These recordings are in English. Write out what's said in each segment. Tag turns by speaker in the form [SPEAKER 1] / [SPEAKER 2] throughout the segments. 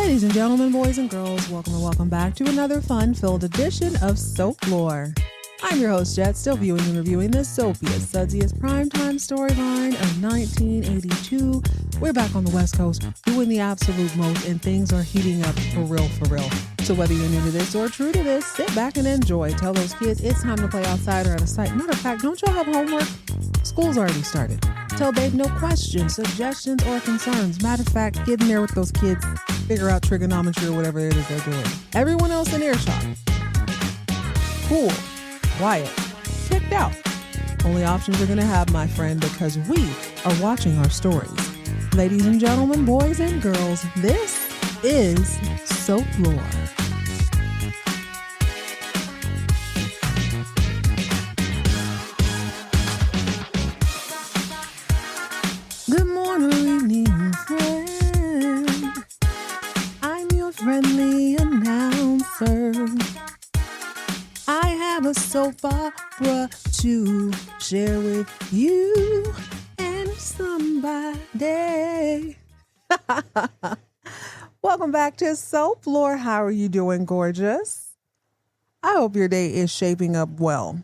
[SPEAKER 1] Ladies and gentlemen, boys and girls, welcome and welcome back to another fun-filled edition of Soap Lore. I'm your host, Jet, still viewing and reviewing the soapiest, sudsiest primetime storyline of 1982. We're back on the West Coast doing the absolute most, and things are heating up for real, for real. So whether you're new to this or true to this, sit back and enjoy. Tell those kids it's time to play outside or out of sight. Matter of fact, don't y'all have homework? School's already started. Tell babe no questions, suggestions, or concerns. Matter of fact, get in there with those kids. Figure out trigonometry or whatever it is they're doing. Everyone else in earshot. Cool. Quiet. Checked out. Only options you're going to have, my friend, because we are watching our stories. Ladies and gentlemen, boys and girls, this is Soap Lore. Good morning, evening, friend. I'm your friendly announcer. I have a soap opera to share with you and somebody. Welcome back to Soap Lore. How are you doing, gorgeous? I hope your day is shaping up well.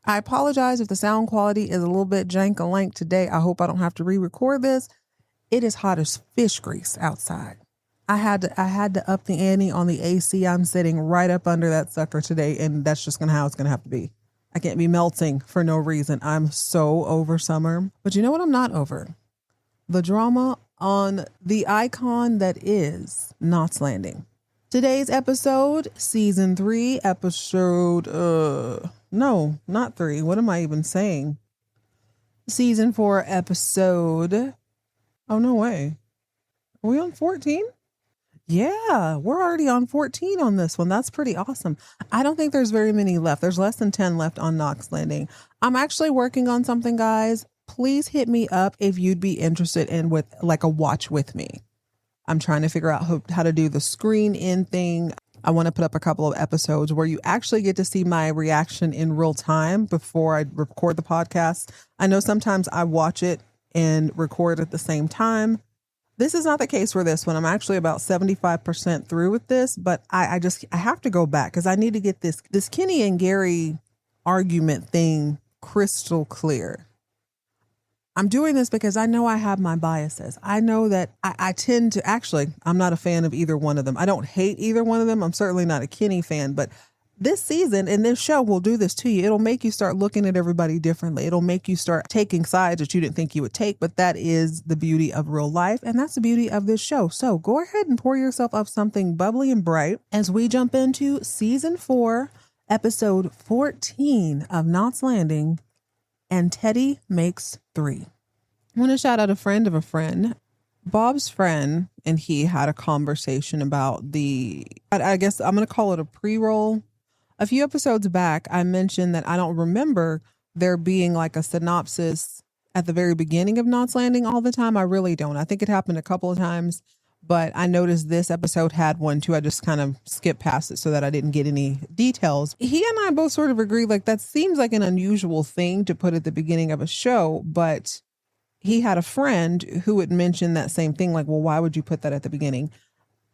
[SPEAKER 1] I apologize if the sound quality is a little bit jank-a-lank today. I hope I don't have to re-record this. It is hot as fish grease outside. I had to up the ante on the AC. I'm sitting right up under that sucker today, and that's just how it's gonna have to be. I can't be melting for no reason. I'm so over summer. But you know what I'm not over? The drama on the icon that is Knots Landing. Today's episode, season 3, episode, no, not 3. What am I even saying? Season 4, episode, oh, no way. Are we on 14? Yeah, we're already on 14 on this one. That's pretty awesome. I don't think there's very many left. There's less than 10 left on Knots Landing. I'm actually working on something, guys. Please hit me up if you'd be interested in with like a watch with me. I'm trying to figure out how to do the screen in thing. I want to put up a couple of episodes where you actually get to see my reaction in real time before I record the podcast. I know sometimes I watch it and record at the same time. This is not the case for this one. I'm actually about 75% through with this, but I have to go back because I need to get this Kenny and Gary argument thing crystal clear. I'm doing this because I know I have my biases. I know that I tend to, actually, I'm not a fan of either one of them. I don't hate either one of them. I'm certainly not a Kenny fan, but this season and this show will do this to you. It'll make you start looking at everybody differently. It'll make you start taking sides that you didn't think you would take, but that is the beauty of real life. And that's the beauty of this show. So go ahead and pour yourself up something bubbly and bright as we jump into season 4, episode 14 of Knots Landing, and Teddy Makes 3. I want to shout out a friend of a friend. Bob's friend and he had a conversation about I guess I'm going to call it a pre-roll. A few episodes back, I mentioned that I don't remember there being like a synopsis at the very beginning of Knots Landing all the time. I really don't. I think it happened a couple of times, but I noticed this episode had one too. I just kind of skipped past it so that I didn't get any details. He and I both sort of agree, like that seems like an unusual thing to put at the beginning of a show, but he had a friend who would mention that same thing, like, well, why would you put that at the beginning?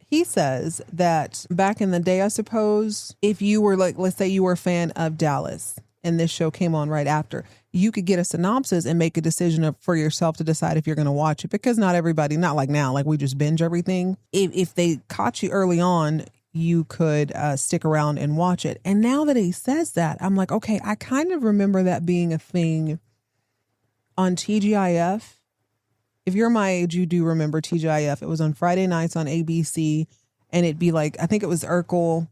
[SPEAKER 1] He says that back in the day, I suppose, if you were like, let's say you were a fan of Dallas and this show came on right after, you could get a synopsis and make a decision for yourself to decide if you're going to watch it, because not everybody, not like now, like we just binge everything. If they caught you early on, you could stick around and watch it. And now that he says that, I'm like, okay, I kind of remember that being a thing on TGIF. If you're my age, you do remember TGIF. It was on Friday nights on ABC, and it'd be like, I think it was Urkel,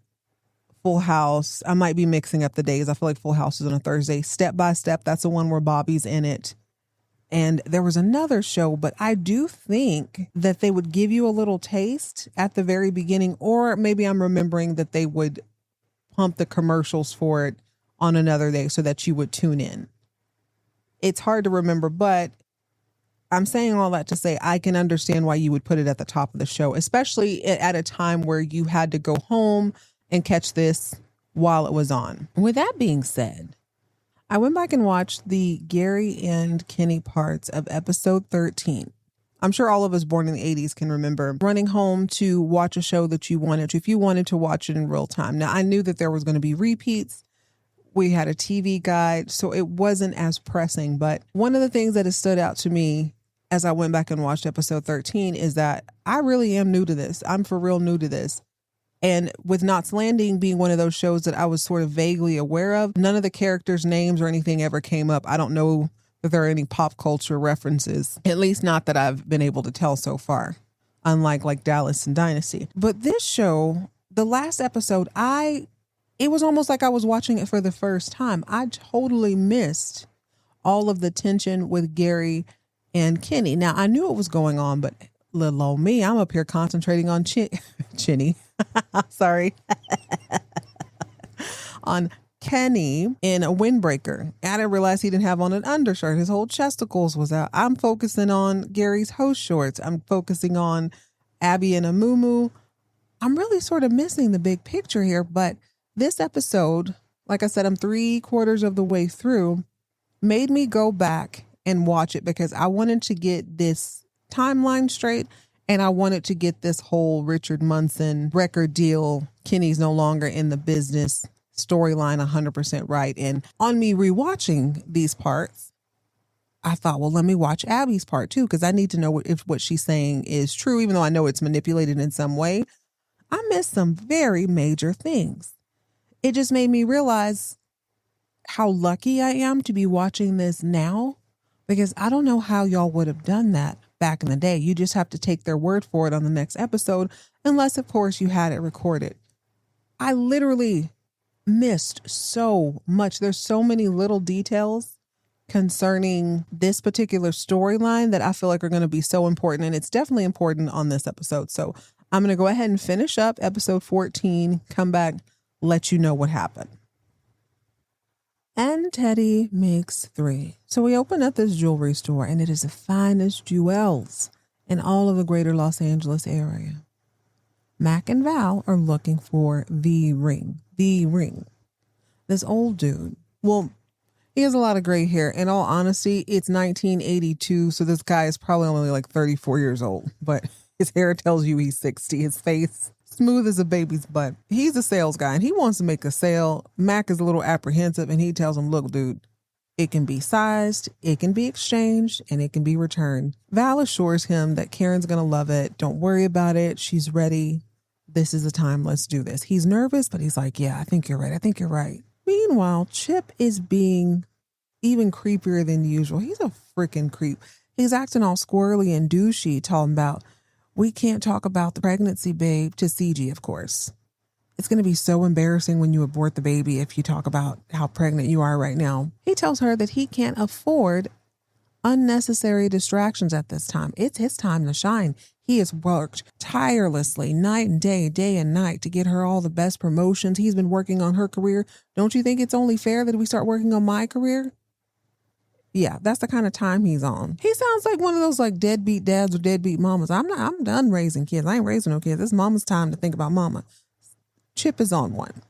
[SPEAKER 1] Full House. I might be mixing up the days. I feel like Full House is on a Thursday. Step by Step, that's the one where Bobby's in it. And there was another show, but I do think that they would give you a little taste at the very beginning, or maybe I'm remembering that they would pump the commercials for it on another day so that you would tune in. It's hard to remember, but I'm saying all that to say I can understand why you would put it at the top of the show, especially at a time where you had to go home and catch this while it was on. With that being said, I went back and watched the Gary and Kenny parts of episode 13. I'm sure all of us born in the 80s can remember running home to watch a show that you wanted to, if you wanted to watch it in real time. Now, I knew that there was going to be repeats. We had a TV guide, so it wasn't as pressing. But one of the things that has stood out to me as I went back and watched episode 13 is that I really am new to this. I'm for real new to this. And with Knots Landing being one of those shows that I was sort of vaguely aware of, none of the characters' names or anything ever came up. I don't know if there are any pop culture references, at least not that I've been able to tell so far, unlike like Dallas and Dynasty. But this show, the last episode, it was almost like I was watching it for the first time. I totally missed all of the tension with Gary and Kenny. Now, I knew it was going on, but little old me, I'm up here concentrating on Chinny. Sorry. On Kenny in a windbreaker. I didn't realize he didn't have on an undershirt. His whole chesticles was out. I'm focusing on Gary's host shorts. I'm focusing on Abby in a muumuu. I'm really sort of missing the big picture here, but this episode, like I said, I'm 3/4 of the way through, made me go back and watch it because I wanted to get this timeline straight and I wanted to get this whole Richard Munson record deal, Kenny's no longer in the business storyline 100% right. And on me rewatching these parts, I thought, well, let me watch Abby's part too, because I need to know if what she's saying is true, even though I know it's manipulated in some way. I missed some very major things. It just made me realize how lucky I am to be watching this now, because I don't know how y'all would have done that back in the day. You just have to take their word for it on the next episode, unless, of course, you had it recorded. I literally missed so much. There's so many little details concerning this particular storyline that I feel like are going to be so important, and it's definitely important on this episode. So I'm going to go ahead and finish up episode 14, come back, let you know what happened. And Teddy makes 3. So we open up this jewelry store, and it is the finest jewels in all of the greater Los Angeles area. Mac and Val are looking for the ring. This old dude, well, he has a lot of gray hair. In all honesty, it's 1982, so this guy is probably only like 34 years old, but his hair tells you he's 60. His face, smooth as a baby's butt. He's a sales guy and he wants to make a sale. Mac is a little apprehensive and he tells him, look, dude, it can be sized, it can be exchanged, and it can be returned. Val assures him that Karen's going to love it. Don't worry about it. She's ready. This is the time. Let's do this. He's nervous, but he's like, yeah, I think you're right. I think you're right. Meanwhile, Chip is being even creepier than usual. He's a freaking creep. He's acting all squirrely and douchey, talking about, we can't talk about the pregnancy, babe, to Ciji, of course. It's going to be so embarrassing when you abort the baby if you talk about how pregnant you are right now. He tells her that he can't afford unnecessary distractions at this time. It's his time to shine. He has worked tirelessly night and day and night to get her all the best promotions. He's been working on her career. Don't you think it's only fair that we start working on my career? Yeah, that's the kind of time he's on. He sounds like one of those like deadbeat dads or deadbeat mamas. I'm done raising kids. I ain't raising no kids. It's mama's time to think about mama. Chip is on one.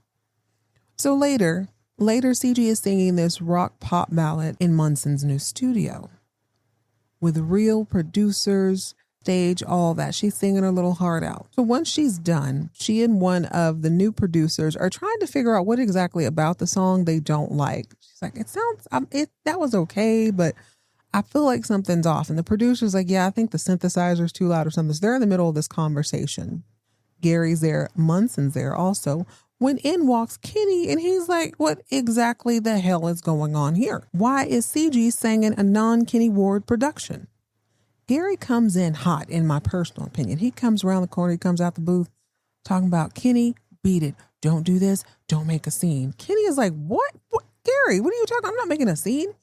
[SPEAKER 1] So later, Ciji is singing this rock pop ballad in Munson's new studio with real producers, stage, all that. She's singing her little heart out. So once she's done, she and one of the new producers are trying to figure out what exactly about the song they don't like. She's like, that was okay, but I feel like something's off. And the producer's like, yeah, I think the synthesizer's too loud or something. So they're in the middle of this conversation. Gary's there, Munson's there also. When in walks Kenny, and he's like, what exactly the hell is going on here? Why is Ciji singing a non-Kenny Ward production? Gary comes in hot, in my personal opinion. He comes around the corner, he comes out the booth talking about, Kenny, beat it. Don't do this. Don't make a scene. Kenny is like, what? Gary, what are you talking? I'm not making a scene.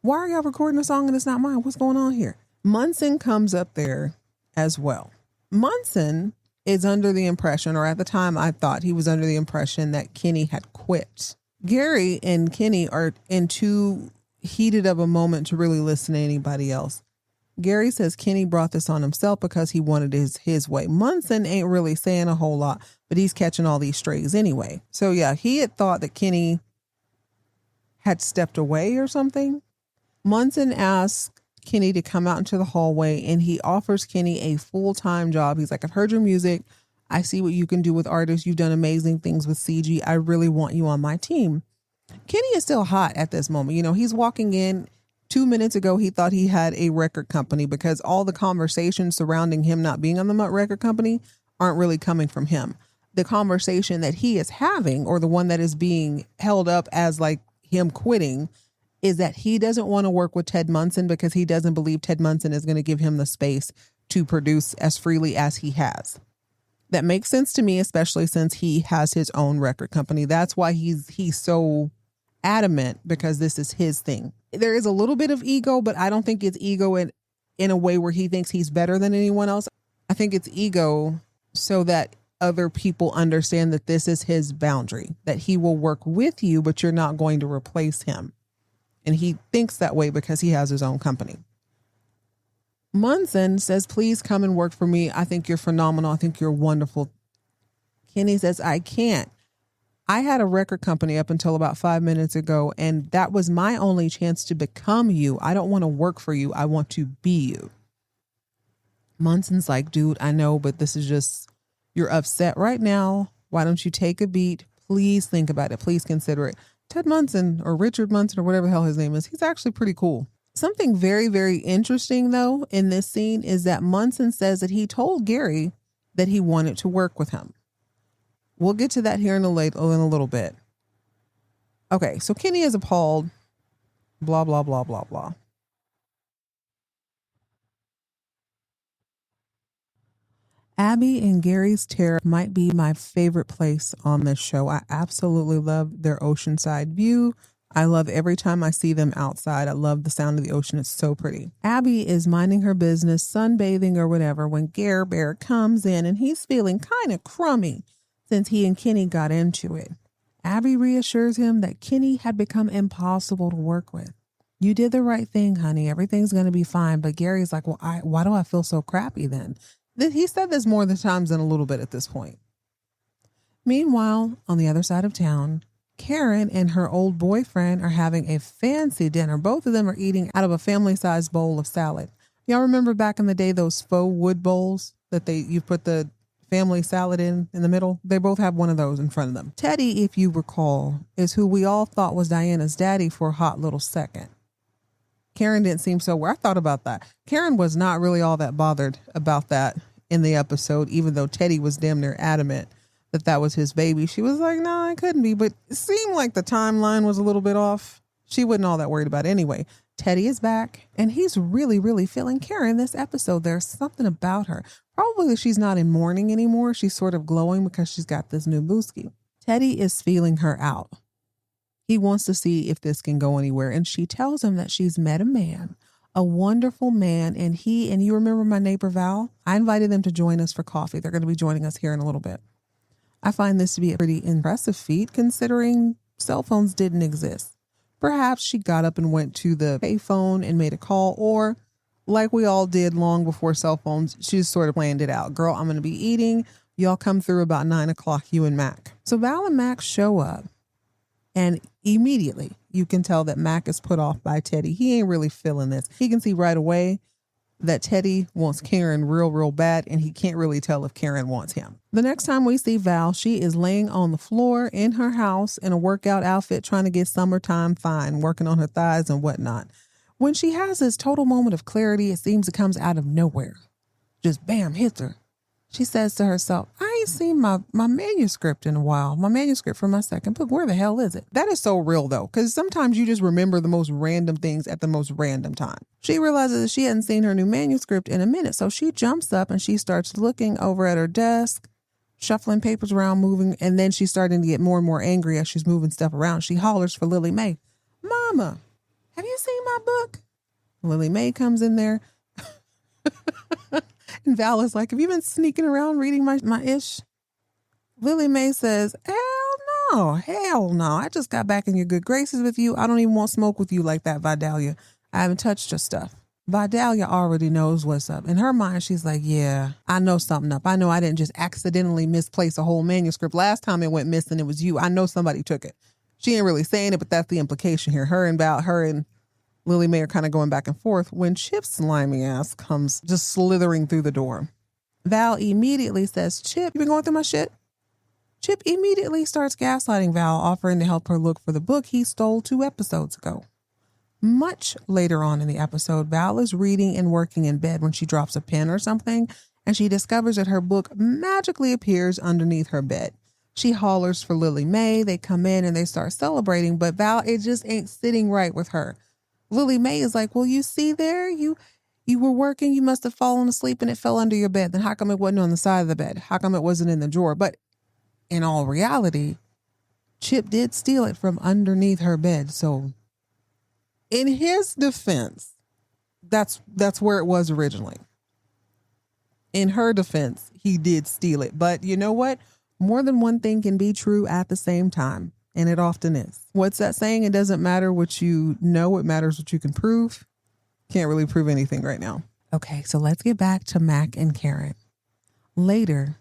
[SPEAKER 1] Why are y'all recording a song and it's not mine? What's going on here? Munson comes up there as well. Munson is under the impression, or at the time I thought he was under the impression, that Kenny had quit. Gary and Kenny are in too heated of a moment to really listen to anybody else. Gary says Kenny brought this on himself because he wanted his way. Munson ain't really saying a whole lot, but he's catching all these strays anyway. So yeah, he had thought that Kenny had stepped away or something. Munson asked Kenny to come out into the hallway, and he offers Kenny a full-time job. He's like, I've heard your music. I see what you can do with artists. You've done amazing things with Ciji. I really want you on my team. Kenny is still hot at this moment. You know, he's walking in. 2 minutes ago, he thought he had a record company because all the conversations surrounding him not being on the Mutt record company aren't really coming from him. The conversation that he is having, or the one that is being held up as like him quitting, is that he doesn't want to work with Ted Munson because he doesn't believe Ted Munson is going to give him the space to produce as freely as he has. That makes sense to me, especially since he has his own record company. That's why he's so adamant, because this is his thing. There is a little bit of ego, but I don't think it's ego in a way where he thinks he's better than anyone else. I think it's ego so that other people understand that this is his boundary, that he will work with you, but you're not going to replace him. And he thinks that way because he has his own company. Munson says, please come and work for me. I think you're phenomenal. I think you're wonderful. Kenny says, I can't. I had a record company up until about 5 minutes ago, and that was my only chance to become you. I don't want to work for you. I want to be you. Munson's like, dude, I know, but this is just, you're upset right now. Why don't you take a beat? Please think about it. Please consider it. Ted Munson, or Richard Munson, or whatever the hell his name is, he's actually pretty cool. Something very, very interesting, though, in this scene is that Munson says that he told Gary that he wanted to work with him. We'll get to that here in a little bit. Okay, so Kenny is appalled. Blah, blah, blah, blah, blah. Abby and Gary's Terrace might be my favorite place on this show. I absolutely love their oceanside view. I love every time I see them outside. I love the sound of the ocean. It's so pretty. Abby is minding her business, sunbathing or whatever, when Gare Bear comes in, and he's feeling kind of crummy since he and Kenny got into it. Abby reassures him that Kenny had become impossible to work with. You did the right thing, honey. Everything's going to be fine. But Gary's like, well, why do I feel so crappy then? He said this more times than a little bit at this point. Meanwhile, on the other side of town, Karen and her old boyfriend are having a fancy dinner. Both of them are eating out of a family-sized bowl of salad. Y'all remember back in the day, those faux wood bowls that you put the family salad in the middle? They both have one of those in front of them. Teddy, if you recall, is who we all thought was Diana's daddy for a hot little second. Karen didn't seem so I thought about that. Karen was not really all that bothered about that in the episode, even though Teddy was damn near adamant that was his baby. She was like, no, it couldn't be. But it seemed like the timeline was a little bit off. She wasn't all that worried about it anyway. Teddy is back, and he's really, really feeling Karen this episode. There's something about her. Probably that she's not in mourning anymore. She's sort of glowing because she's got this new booski. Teddy is feeling her out. He wants to see if this can go anywhere. And she tells him that she's met a man, a wonderful man. And you remember my neighbor Val? I invited them to join us for coffee. They're going to be joining us here in a little bit. I find this to be a pretty impressive feat considering cell phones didn't exist. Perhaps she got up and went to the payphone and made a call, or like we all did long before cell phones, she just sort of planned it out. Girl, I'm going to be eating. Y'all come through about 9 o'clock, you and Mac. So Val and Mac show up, and immediately you can tell that Mac is put off by Teddy. He ain't really feeling this. He can see right away that Teddy wants Karen real, real bad, and he can't really tell if Karen wants him. The next time we see Val, she is laying on the floor in her house in a workout outfit, trying to get summertime fine, working on her thighs and whatnot. When she has this total moment of clarity, it seems it comes out of nowhere. Just bam, hits her. She says to herself, I ain't seen my manuscript in a while. My manuscript for my second book. Where the hell is it? That is so real, though, because sometimes you just remember the most random things at the most random time. She realizes that she hadn't seen her new manuscript in a minute, so she jumps up and she starts looking over at her desk, shuffling papers around, moving, and then she's starting to get more and more angry as she's moving stuff around. She hollers for Lily Mae. Mama, have you seen my book? Lily Mae comes in there. And Val is like, have you been sneaking around reading my ish? Lily Mae says, hell no. I just got back in your good graces with you. I don't even want smoke with you like that, Vidalia. I haven't touched your stuff. Vidalia already knows what's up. In her mind, she's like, yeah, I know something up. I know I didn't just accidentally misplace a whole manuscript. Last time it went missing, it was you. I know somebody took it. She ain't really saying it, but that's the implication here. Her and Lily Mae are kind of going back and forth when Chip's slimy ass comes just slithering through the door. Val immediately says, Chip, you been going through my shit? Chip immediately starts gaslighting Val, offering to help her look for the book he stole 2 episodes ago. Much later on in the episode, Val is reading and working in bed when she drops a pen or something, and she discovers that her book magically appears underneath her bed. She hollers for Lily Mae. They come in and they start celebrating, but Val, it just ain't sitting right with her. Lily Mae is like, well, you see there, you were working, you must have fallen asleep and it fell under your bed. Then how come it wasn't on the side of the bed? How come it wasn't in the drawer? But in all reality, Chip did steal it from underneath her bed. So in his defense, that's where it was originally. In her defense, he did steal it. But you know what? More than one thing can be true at the same time. And it often is. What's that saying? It doesn't matter what you know. It matters what you can prove. Can't really prove anything right now. Okay, so let's get back to Mac and Karen. Later,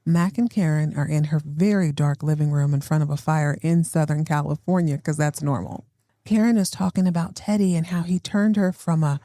[SPEAKER 1] Mac and Karen are in her very dark living room in front of a fire in Southern California, because that's normal. Karen is talking about Teddy and how he turned her from a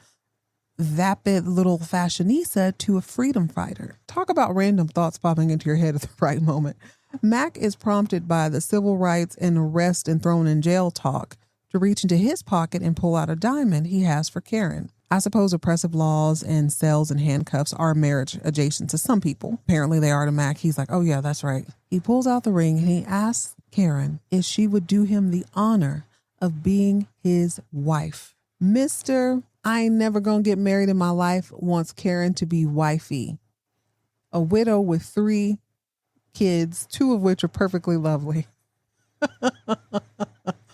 [SPEAKER 1] vapid little fashionista to a freedom fighter. Talk about random thoughts popping into your head at the right moment. Mac is prompted by the civil rights and arrest and thrown in jail talk to reach into his pocket and pull out a diamond he has for Karen. I suppose oppressive laws and cells and handcuffs are marriage adjacent to some people. Apparently they are to Mac. He's like, oh yeah, that's right. He pulls out the ring and he asks Karen if she would do him the honor of being his wife. Mr. I ain't never gonna get married in my life wants Karen to be wifey. A widow with 3 kids, 2 of which are perfectly lovely.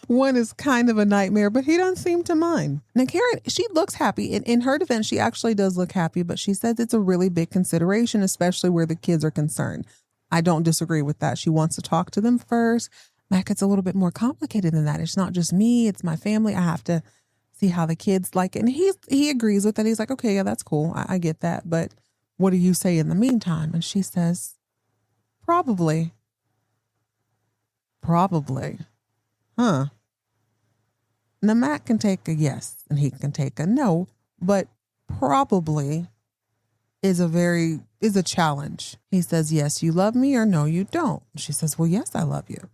[SPEAKER 1] One is kind of a nightmare, but he doesn't seem to mind. Now, Karen, she looks happy. In her defense, she actually does look happy, but she says it's a really big consideration, especially where the kids are concerned. I don't disagree with that. She wants to talk to them first. Mac, it's a little bit more complicated than that. It's not just me. It's my family. I have to see how the kids like it. And he agrees with that. He's like, okay, yeah, that's cool. I get that. But what do you say in the meantime? And she says, probably. Huh. Now, Mac can take a yes and he can take a no, but probably is a challenge. He says, yes, you love me, or no, you don't. She says, well, yes, I love you.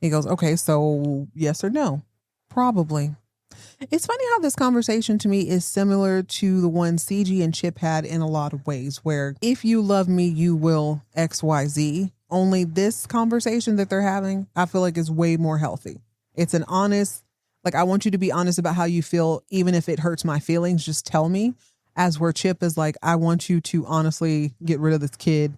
[SPEAKER 1] He goes, okay, so yes or no? Probably. It's funny how this conversation to me is similar to the one Ciji and Chip had in a lot of ways, where if you love me, you will XYZ. Only this conversation that they're having, I feel like is way more healthy. It's an honest, like, I want you to be honest about how you feel, even if it hurts my feelings, just tell me. As where Chip is like, I want you to honestly get rid of this kid,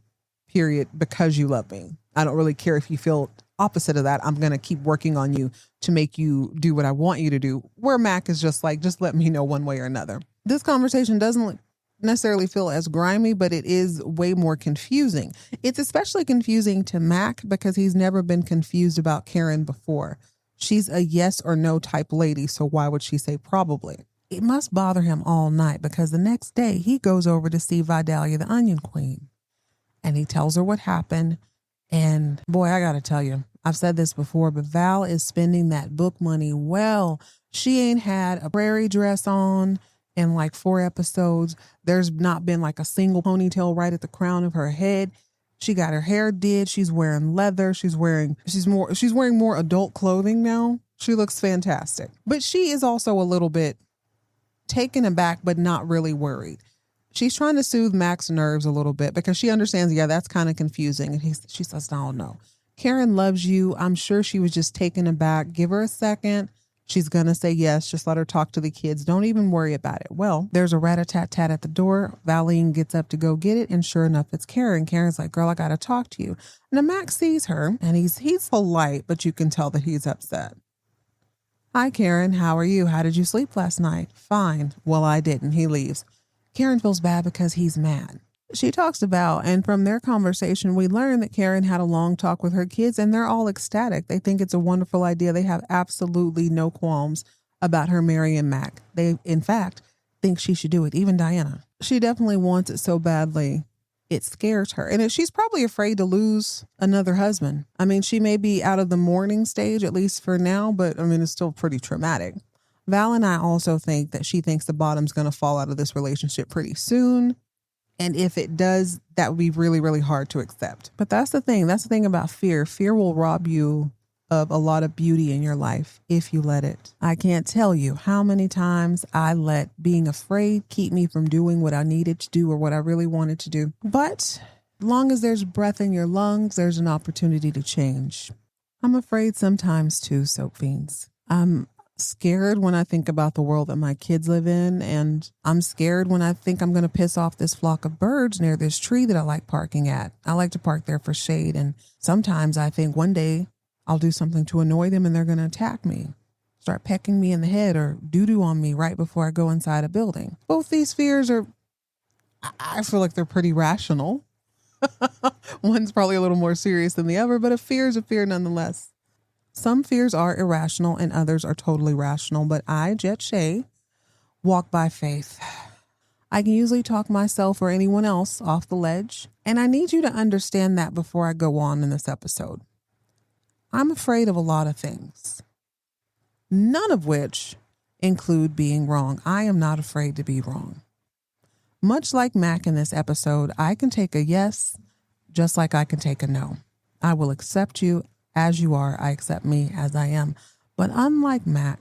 [SPEAKER 1] period, because you love me. I don't really care if you feel opposite of that. I'm going to keep working on you to make you do what I want you to do. Where Mac is just like, just let me know one way or another. This conversation doesn't necessarily feel as grimy, but it is way more confusing. It's especially confusing to Mac because he's never been confused about Karen before. She's a yes or no type lady, so why would she say probably? It must bother him all night because the next day he goes over to see Vidalia, the Onion Queen, and he tells her what happened. And boy, I gotta tell you, I've said this before, but Val is spending that book money well. She ain't had a prairie dress on in like 4 episodes. There's not been like a single ponytail right at the crown of her head. She got her hair did. She's wearing leather. She's wearing more adult clothing now. She looks fantastic. But she is also a little bit taken aback, but not really worried. She's trying to soothe Mac's nerves a little bit because she understands, yeah, that's kind of confusing. And she says, no. Karen loves you. I'm sure she was just taken aback. Give her a second. She's going to say yes. Just let her talk to the kids. Don't even worry about it. Well, there's a rat-a-tat-tat at the door. Valine gets up to go get it. And sure enough, it's Karen. Karen's like, girl, I got to talk to you. Now, Max sees her and he's polite, but you can tell that he's upset. Hi, Karen. How are you? How did you sleep last night? Fine. Well, I didn't. He leaves. Karen feels bad because he's mad. She talks about, and from their conversation, we learn that Karen had a long talk with her kids and they're all ecstatic. They think it's a wonderful idea. They have absolutely no qualms about her marrying Mac. They, in fact, think she should do it. Even Diana. She definitely wants it so badly. It scares her. And she's probably afraid to lose another husband. I mean, she may be out of the mourning stage, at least for now, but I mean, it's still pretty traumatic. Val and I also think that she thinks the bottom's going to fall out of this relationship pretty soon. And if it does, that would be really, really hard to accept. But that's the thing. That's the thing about fear. Fear will rob you of a lot of beauty in your life if you let it. I can't tell you how many times I let being afraid keep me from doing what I needed to do or what I really wanted to do. But as long as there's breath in your lungs, there's an opportunity to change. I'm afraid sometimes too, soap fiends. I'm scared when I think about the world that my kids live in, and I'm scared when I think I'm going to piss off this flock of birds near this tree that I like parking at. I like to park there for shade, and sometimes I think one day I'll do something to annoy them and they're going to attack me, start pecking me in the head or doo-doo on me right before I go inside a building. Both these fears I feel like they're pretty rational. One's probably a little more serious than the other, but a fear is a fear nonetheless. Some fears are irrational and others are totally rational, but I, Jet Shay, walk by faith. I can usually talk myself or anyone else off the ledge, and I need you to understand that before I go on in this episode. I'm afraid of a lot of things, none of which include being wrong. I am not afraid to be wrong. Much like Mac in this episode, I can take a yes, just like I can take a no. I will accept you as you are. I accept me as I am. But unlike Mac,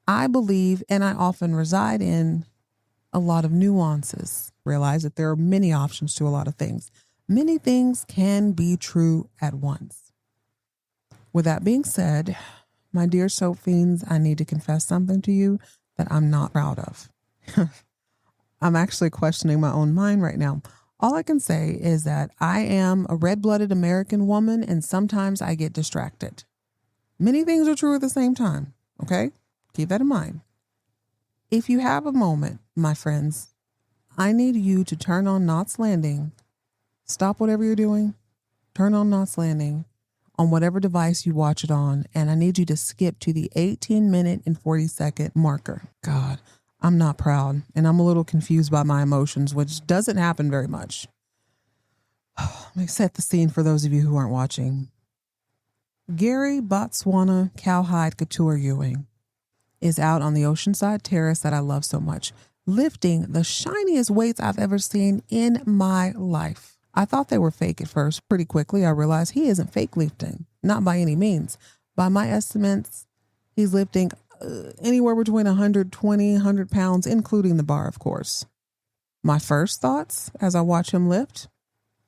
[SPEAKER 1] I believe, and I often reside in, a lot of nuances. Realize that there are many options to a lot of things. Many things can be true at once. With that being said, my dear soap fiends, I need to confess something to you that I'm not proud of. I'm actually questioning my own mind right now. All I can say is that I am a red-blooded American woman, and sometimes I get distracted. Many things are true at the same time, okay? Keep that in mind. If you have a moment, my friends, I need you to turn on Knots Landing. Stop whatever you're doing. Turn on Knots Landing on whatever device you watch it on, and I need you to skip to the 18-minute and 40-second marker. God, I'm not proud, and I'm a little confused by my emotions, which doesn't happen very much. Let me set the scene for those of you who aren't watching. Gary Botswana Cowhide Couture Ewing is out on the oceanside terrace that I love so much, lifting the shiniest weights I've ever seen in my life. I thought they were fake at first. Pretty quickly, I realized he isn't fake lifting, not by any means. By my estimates, he's lifting anywhere between 120, 100 pounds, including the bar, of course. My first thoughts as I watch him lift,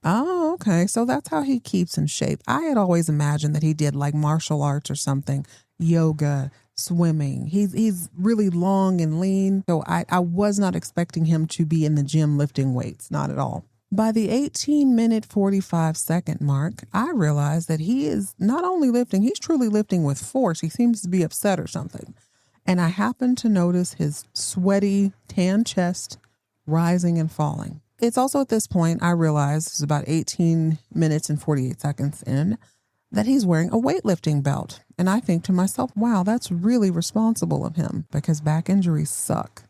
[SPEAKER 1] oh, okay, so that's how he keeps in shape. I had always imagined that he did like martial arts or something, yoga, swimming. He's really long and lean, so I was not expecting him to be in the gym lifting weights, not at all. By the 18-minute, 45-second mark, I realized that he is not only lifting, he's truly lifting with force. He seems to be upset or something. And I happened to notice his sweaty, tan chest rising and falling. It's also at this point I realized, it's about 18 minutes and 48 seconds in, that he's wearing a weightlifting belt. And I think to myself, wow, that's really responsible of him because back injuries suck.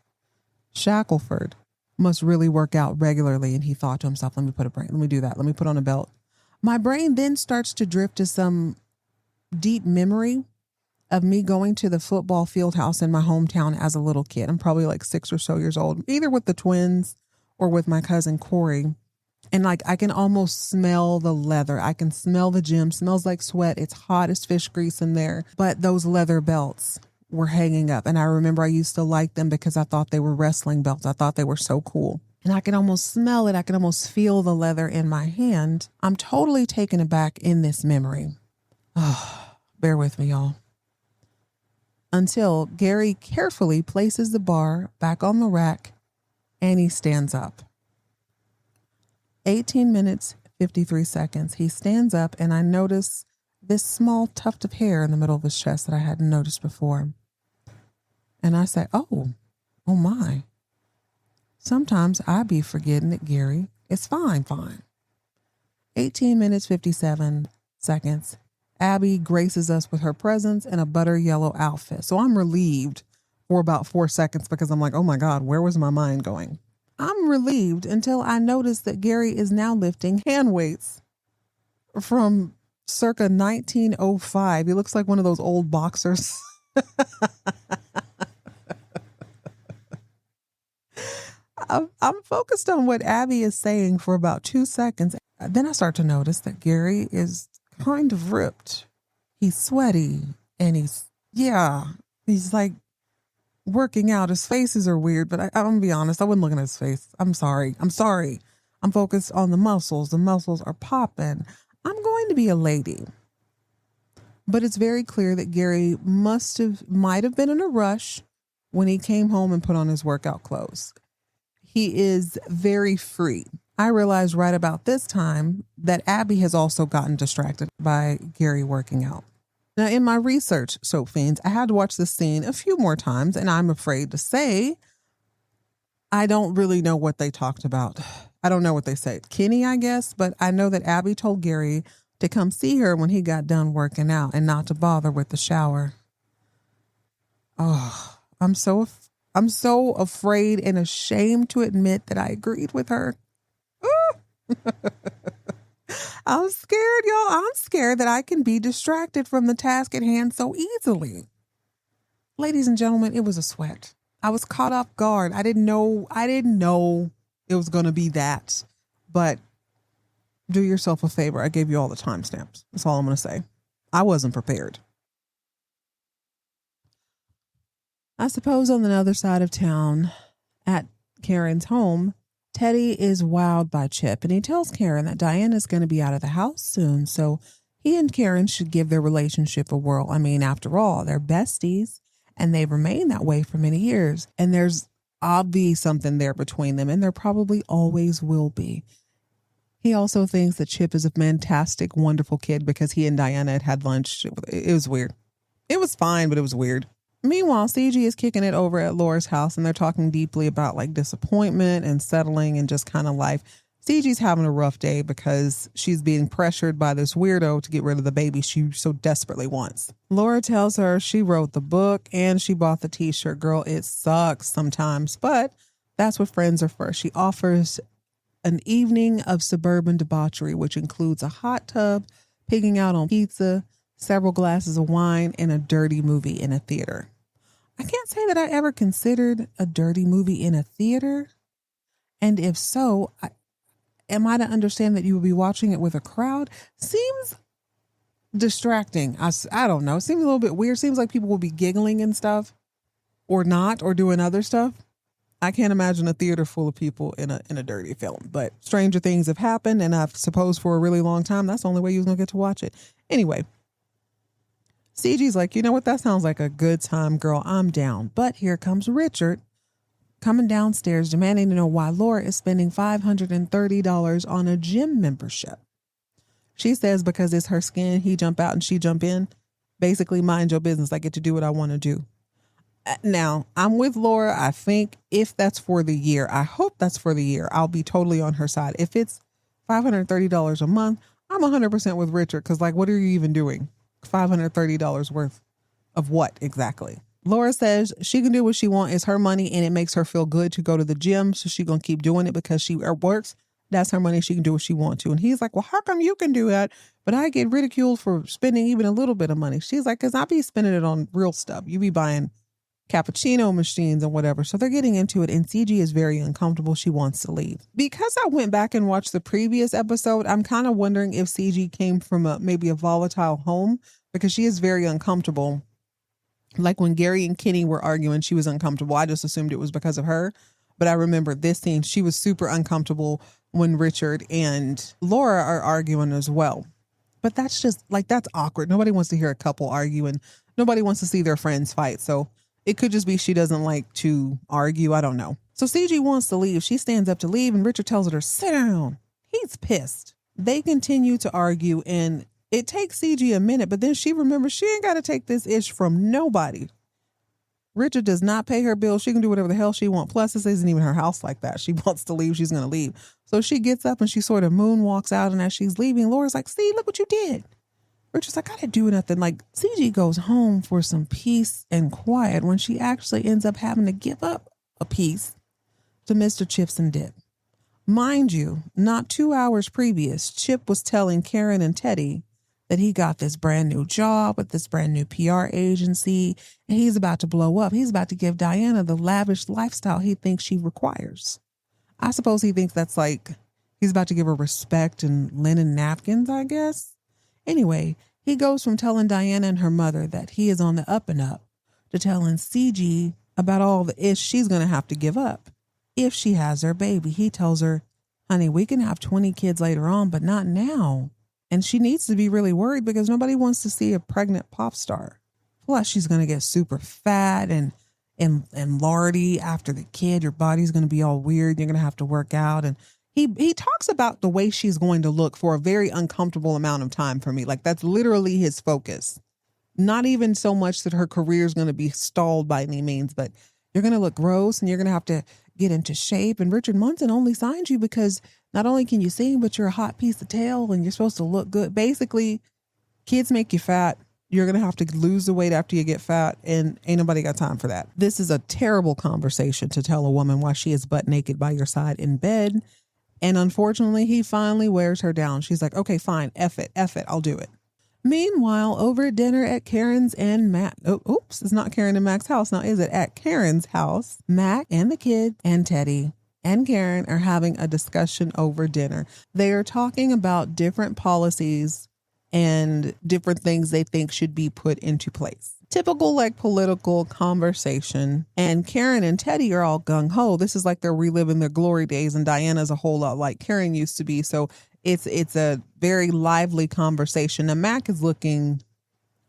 [SPEAKER 1] Shackelford must really work out regularly. And he thought to himself, let me do that. Let me put on a belt. My brain then starts to drift to some deep memory of me going to the football field house in my hometown as a little kid. I'm probably like 6 or so years old, either with the twins or with my cousin Corey. And like, I can almost smell the leather. I can smell the gym. Smells like sweat. It's hot as fish grease in there. But those leather belts were hanging up. And I remember I used to like them because I thought they were wrestling belts. I thought they were so cool. And I can almost smell it. I can almost feel the leather in my hand. I'm totally taken aback in this memory. Oh, bear with me, y'all. Until Gary carefully places the bar back on the rack and he stands up. 18 minutes, 53 seconds. He stands up and I notice this small tuft of hair in the middle of his chest that I hadn't noticed before. And I say, oh my. Sometimes I be forgetting that Gary is fine. 18 minutes, 57 seconds. Abby graces us with her presence in a butter yellow outfit. So I'm relieved for about 4 seconds because I'm like, oh my God, where was my mind going? I'm relieved until I notice that Gary is now lifting hand weights from circa 1905. He looks like one of those old boxers. I'm focused on what Abby is saying for about 2 seconds. Then I start to notice that Gary is kind of ripped. He's sweaty and he's like working out. His faces are weird, but I'm gonna be honest, I wasn't looking at his face. I'm sorry. I'm focused on the muscles. The muscles are popping. I'm going to be a lady. But it's very clear that Gary might have been in a rush when he came home and put on his workout clothes. He is very free. I realized right about this time that Abby has also gotten distracted by Gary working out. Now, in my research, Soap Fiends, I had to watch this scene a few more times, and I'm afraid to say I don't really know what they talked about. I don't know what they said. Kenny, I guess, but I know that Abby told Gary to come see her when he got done working out and not to bother with the shower. Oh, I'm so afraid and ashamed to admit that I agreed with her. I'm scared, y'all. I'm scared that I can be distracted from the task at hand so easily. Ladies and gentlemen, it was a sweat. I was caught off guard. I didn't know it was going to be that. But do yourself a favor. I gave you all the timestamps. That's all I'm going to say. I wasn't prepared. I suppose on the other side of town, at Karen's home, Teddy is wowed by Chip, and he tells Karen that Diana's going to be out of the house soon, so he and Karen should give their relationship a whirl. I mean, after all, they're besties, and they've remained that way for many years, and there's obviously something there between them, and there probably always will be. He also thinks that Chip is a fantastic, wonderful kid because he and Diana had lunch. It was weird. It was fine, but it was weird. Meanwhile, Ciji is kicking it over at Laura's house, and they're talking deeply about like disappointment and settling and just kind of life. Ciji's having a rough day because she's being pressured by this weirdo to get rid of the baby she so desperately wants. Laura tells her she wrote the book and she bought the t-shirt. Girl, it sucks sometimes, but that's what friends are for. She offers an evening of suburban debauchery, which includes a hot tub, pigging out on pizza, several glasses of wine, and a dirty movie in a theater. I can't say that I ever considered a dirty movie in a theater. And if so, am I to understand that you will be watching it with a crowd? Seems distracting. I don't know. It seems a little bit weird. Seems like people will be giggling and stuff or not, or doing other stuff. I can't imagine a theater full of people in a dirty film, but stranger things have happened. And I suppose for a really long time, that's the only way you was going to get to watch it. Anyway, Ciji's like, you know what? That sounds like a good time, girl. I'm down. But here comes Richard coming downstairs demanding to know why Laura is spending $530 on a gym membership. She says because it's her skin, he jump out and she jump in. Basically, mind your business. I get to do what I want to do. Now, I'm with Laura. I think if that's for the year, I hope that's for the year, I'll be totally on her side. If it's $530 a month, I'm 100% with Richard because, like, what are you even doing? $530 worth of what exactly? Laura says she can do what she wants. It's her money and it makes her feel good to go to the gym. So she's going to keep doing it because she works. That's her money. She can do what she wants to. And he's like, well, how come you can do that? But I get ridiculed for spending even a little bit of money. She's like, because I be spending it on real stuff. You be buying cappuccino machines and whatever. So they're getting into it. And Ciji is very uncomfortable. She wants to leave. Because I went back and watched the previous episode, I'm kind of wondering if Ciji came from maybe a volatile home because she is very uncomfortable. Like when Gary and Kenny were arguing, she was uncomfortable. I just assumed it was because of her. But I remember this scene, she was super uncomfortable when Richard and Laura are arguing as well. But that's just like, that's awkward. Nobody wants to hear a couple arguing. Nobody wants to see their friends fight. So it could just be she doesn't like to argue. I don't know. So Ciji wants to leave. She stands up to leave and Richard tells her to sit down. He's pissed. They continue to argue and it takes Ciji a minute, but then she remembers she ain't got to take this ish from nobody. Richard does not pay her bills. She can do whatever the hell she wants. Plus, this isn't even her house like that. She wants to leave. She's going to leave. So she gets up and she sort of moonwalks out. And as she's leaving, Laura's like, see, look what you did. Richard's like, I didn't do nothing. Like, Ciji goes home for some peace and quiet when she actually ends up having to give up a piece to Mr. Chips and Dip. Mind you, not 2 hours previous, Chip was telling Karen and Teddy that he got this brand new job with this brand new PR agency and he's about to blow up. He's about to give Diana the lavish lifestyle he thinks she requires. I suppose he thinks that's like he's about to give her respect and linen napkins, I guess. Anyway, he goes from telling Diana and her mother that he is on the up and up to telling Ciji about all the ish she's going to have to give up if she has her baby. He tells her, honey, we can have 20 kids later on, but not now. And she needs to be really worried because nobody wants to see a pregnant pop star. Plus, she's going to get super fat and lardy after the kid. Your body's going to be all weird. You're going to have to work out. And he talks about the way she's going to look for a very uncomfortable amount of time for me. Like, that's literally his focus. Not even so much that her career is going to be stalled by any means, but you're going to look gross and you're going to have to get into shape. And Richard Munson only signed you because not only can you sing, but you're a hot piece of tail and you're supposed to look good. Basically, kids make you fat. You're going to have to lose the weight after you get fat, and ain't nobody got time for that. This is a terrible conversation to tell a woman while she is butt naked by your side in bed. And unfortunately, he finally wears her down. She's like, okay, fine. F it. I'll do it. Meanwhile, over at dinner at Karen's and Mac. Oops, it's not Karen and Mac's house now, is it? At Karen's house, Mac and the kid and Teddy and Karen are having a discussion over dinner. They are talking about different policies and different things they think should be put into place. Typical like political conversation. And Karen and Teddy are all gung-ho. This is like they're reliving their glory days, and Diana's a whole lot like Karen used to be. So it's a very lively conversation. Now Mac is looking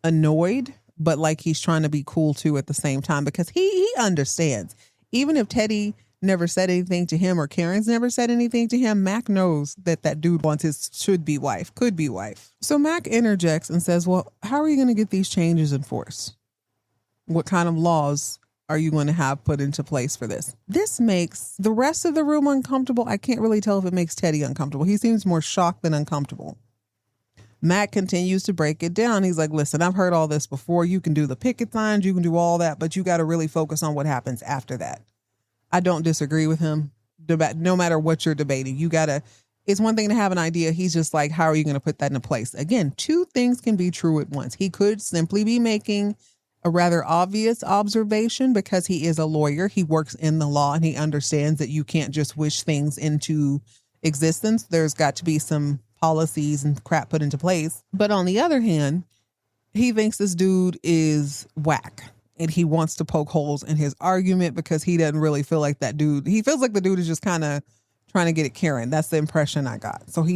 [SPEAKER 1] annoyed, but like he's trying to be cool too at the same time, because he understands. Even if Teddy never said anything to him or Karen's never said anything to him, Mac knows that dude wants his could be wife. So Mac interjects and says, well, how are you going to get these changes in force? What kind of laws are you going to have put into place for this? This makes the rest of the room uncomfortable. I can't really tell if it makes Teddy uncomfortable. He seems more shocked than uncomfortable. Mac continues to break it down. He's like, listen, I've heard all this before. You can do the picket signs, you can do all that, but you got to really focus on what happens after that. I don't disagree with him. No matter what you're debating, it's one thing to have an idea. He's just like, how are you going to put that into place? Again, two things can be true at once. He could simply be making a rather obvious observation because he is a lawyer. He works in the law and he understands that you can't just wish things into existence. There's got to be some policies and crap put into place. But on the other hand, he thinks this dude is whack. And he wants to poke holes in his argument because he doesn't really feel like that dude. He feels like the dude is just kind of trying to get at Karen. That's the impression I got. So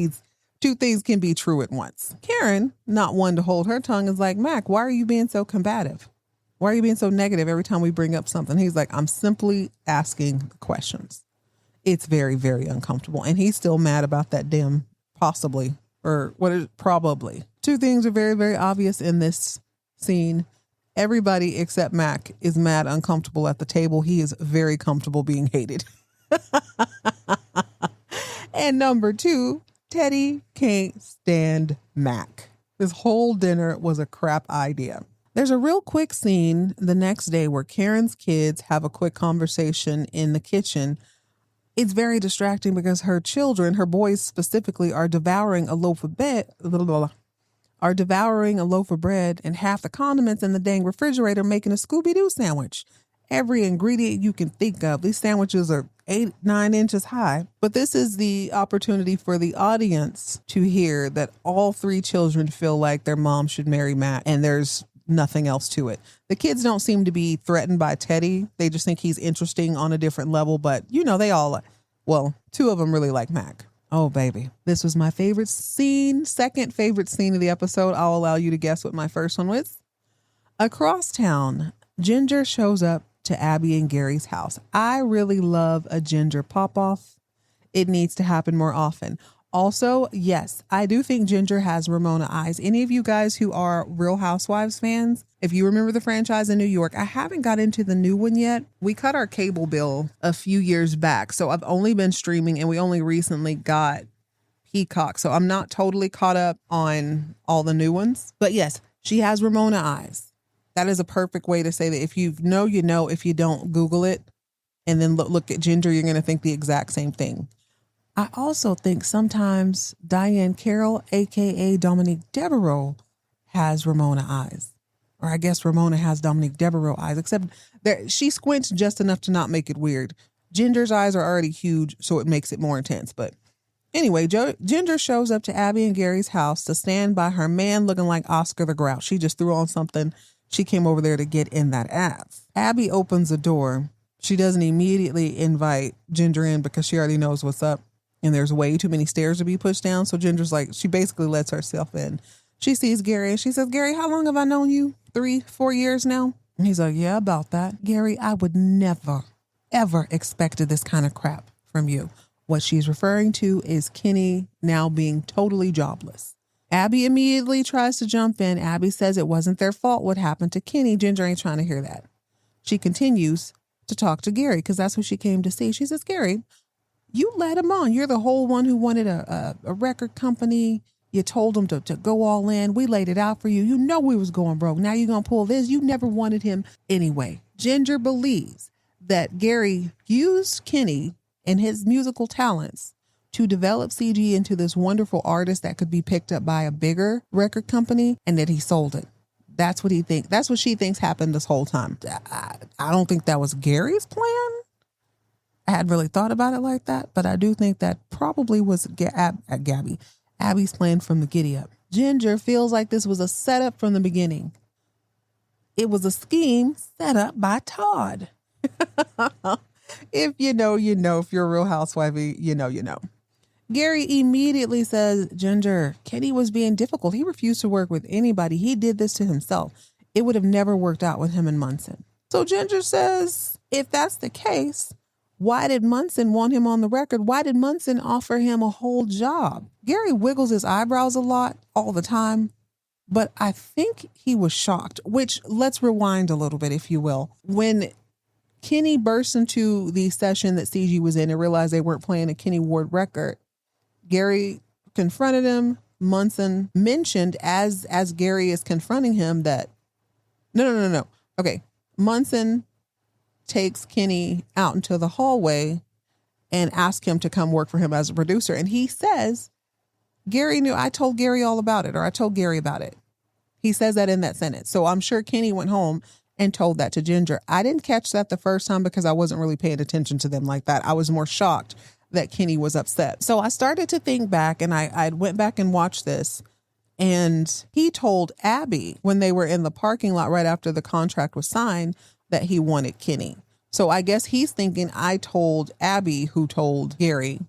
[SPEAKER 1] two things can be true at once. Karen, not one to hold her tongue, is like, Mac, why are you being so combative? Why are you being so negative every time we bring up something? He's like, I'm simply asking questions. It's very, very uncomfortable. And he's still mad about that damn probably. Two things are very, very obvious in this scene. Everybody except Mac is mad uncomfortable at the table. He is very comfortable being hated. And number two, Teddy can't stand Mac. This whole dinner was a crap idea. There's a real quick scene the next day where Karen's kids have a quick conversation in the kitchen. It's very distracting because her children, her boys specifically, are devouring a loaf of bread and half the condiments in the dang refrigerator, making a Scooby-Doo sandwich. Every ingredient you can think of. These sandwiches are 8-9 inches high. But this is the opportunity for the audience to hear that all three children feel like their mom should marry Matt, and there's nothing else to it. The kids don't seem to be threatened by Teddy. They just think he's interesting on a different level. But, they all, two of them really like Mac. Oh, baby. This was my favorite scene, second favorite scene of the episode. I'll allow you to guess what my first one was. Across town, Ginger shows up to Abby and Gary's house. I really love a Ginger pop-off. It needs to happen more often. Also, yes, I do think Ginger has Ramona eyes. Any of you guys who are Real Housewives fans, if you remember the franchise in New York, I haven't got into the new one yet. We cut our cable bill a few years back, so I've only been streaming and we only recently got Peacock. So I'm not totally caught up on all the new ones. But yes, she has Ramona eyes. That is a perfect way to say that. If you know, you know. If you don't, Google it and then look at Ginger, you're going to think the exact same thing. I also think sometimes Diane Carroll, a.k.a. Dominique Devereaux, has Ramona eyes. Or I guess Ramona has Dominique Devereaux eyes, except she squints just enough to not make it weird. Ginger's eyes are already huge, so it makes it more intense. But anyway, Ginger shows up to Abby and Gary's house to stand by her man looking like Oscar the Grouch. She just threw on something. She came over there to get in that ass. Abby opens the door. She doesn't immediately invite Ginger in because she already knows what's up. And there's way too many stairs to be pushed down. So Ginger's like, she basically lets herself in. She sees Gary and she says, Gary, how long have I known you? 3-4 years now? And he's like, yeah, about that. Gary, I would never, ever expected this kind of crap from you. What she's referring to is Kenny now being totally jobless. Abby immediately tries to jump in. Abby says it wasn't their fault what happened to Kenny. Ginger ain't trying to hear that. She continues to talk to Gary because that's who she came to see. She says, Gary, you led him on. You're the whole one who wanted a record company. You told him to go all in. We laid it out for you. You know we was going broke. Now you're going to pull this. You never wanted him anyway. Ginger believes that Gary used Kenny and his musical talents to develop Ciji into this wonderful artist that could be picked up by a bigger record company, and that he sold it. That's what he thinks. That's what she thinks happened this whole time. I don't think that was Gary's plan. I hadn't really thought about it like that, but I do think that probably was Abby's plan from the giddy up. Ginger feels like this was a setup from the beginning. It was a scheme set up by Todd. If you know, you know. If you're a Real Housewifey, you know, you know. Gary immediately says, Ginger, Kenny was being difficult. He refused to work with anybody. He did this to himself. It would have never worked out with him and Munson. So Ginger says, if that's the case, why did Munson want him on the record? Why did Munson offer him a whole job? Gary wiggles his eyebrows a lot all the time, but I think he was shocked, which let's rewind a little bit, if you will. When Kenny burst into the session that Ciji was in and realized they weren't playing a Kenny Ward record, Gary confronted him. Munson mentioned as Gary is confronting him that, no. Okay. Munson takes Kenny out into the hallway and asks him to come work for him as a producer. And he says, Gary knew, I told Gary all about it, or I told Gary about it. He says that in that sentence. So I'm sure Kenny went home and told that to Ginger. I didn't catch that the first time because I wasn't really paying attention to them like that. I was more shocked that Kenny was upset. So I started to think back, and I went back and watched this, and he told Abby when they were in the parking lot right after the contract was signed that he wanted Kenny. So I guess he's thinking I told Abby, who told Gary,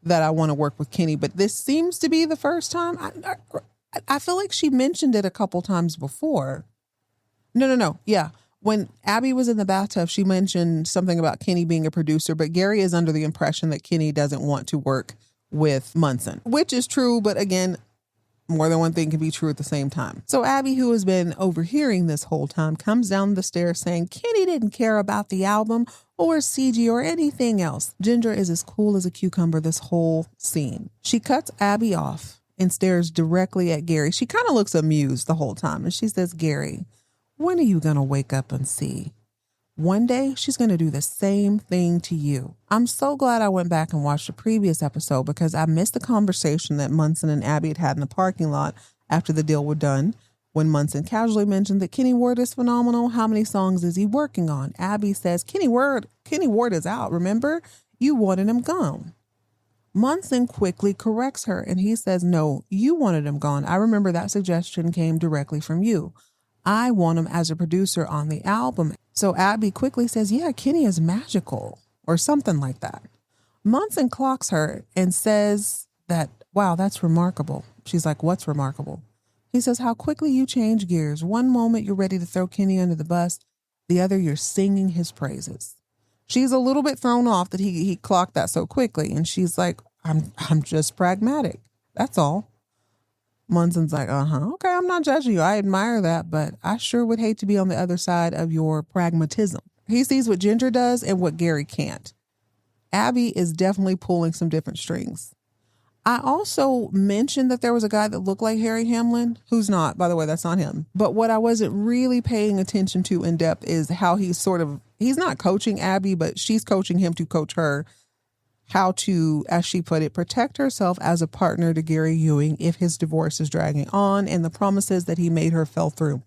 [SPEAKER 1] that I want to work with Kenny. But this seems to be the first time. I feel like she mentioned it a couple times before. No. Yeah. When Abby was in the bathtub, she mentioned something about Kenny being a producer, but Gary is under the impression that Kenny doesn't want to work with Munson, which is true. But again, more than one thing can be true at the same time. So Abby, who has been overhearing this whole time, comes down the stairs saying Kenny didn't care about the album or Ciji or anything else. Ginger is as cool as a cucumber this whole scene. She cuts Abby off and stares directly at Gary. She kind of looks amused the whole time. And she says, Gary, when are you going to wake up and see? One day she's going to do the same thing to you. I'm so glad I went back and watched the previous episode because I missed the conversation that Munson and Abby had in the parking lot after the deal was done. When Munson casually mentioned that Kenny Ward is phenomenal, how many songs is he working on? Abby says, Kenny Ward is out. Remember? You wanted him gone. Munson quickly corrects her and he says, no, you wanted him gone. I remember that suggestion came directly from you. I want him as a producer on the album. So Abby quickly says, yeah, Kenny is magical or something like that. Munson clocks her and says that, wow, that's remarkable. She's like, what's remarkable? He says, how quickly you change gears. One moment you're ready to throw Kenny under the bus. The other you're singing his praises. She's a little bit thrown off that he clocked that so quickly. And she's like, I'm just pragmatic. That's all. Munson's like, okay, I'm not judging you. I admire that, but I sure would hate to be on the other side of your pragmatism. He sees what Ginger does and what Gary can't. Abby is definitely pulling some different strings. I also mentioned that there was a guy that looked like Harry Hamlin, who's not, by the way, that's not him. But what I wasn't really paying attention to in depth is how he's not coaching Abby, but she's coaching him to coach her how to, as she put it, protect herself as a partner to Gary Ewing if his divorce is dragging on and the promises that he made her fell through.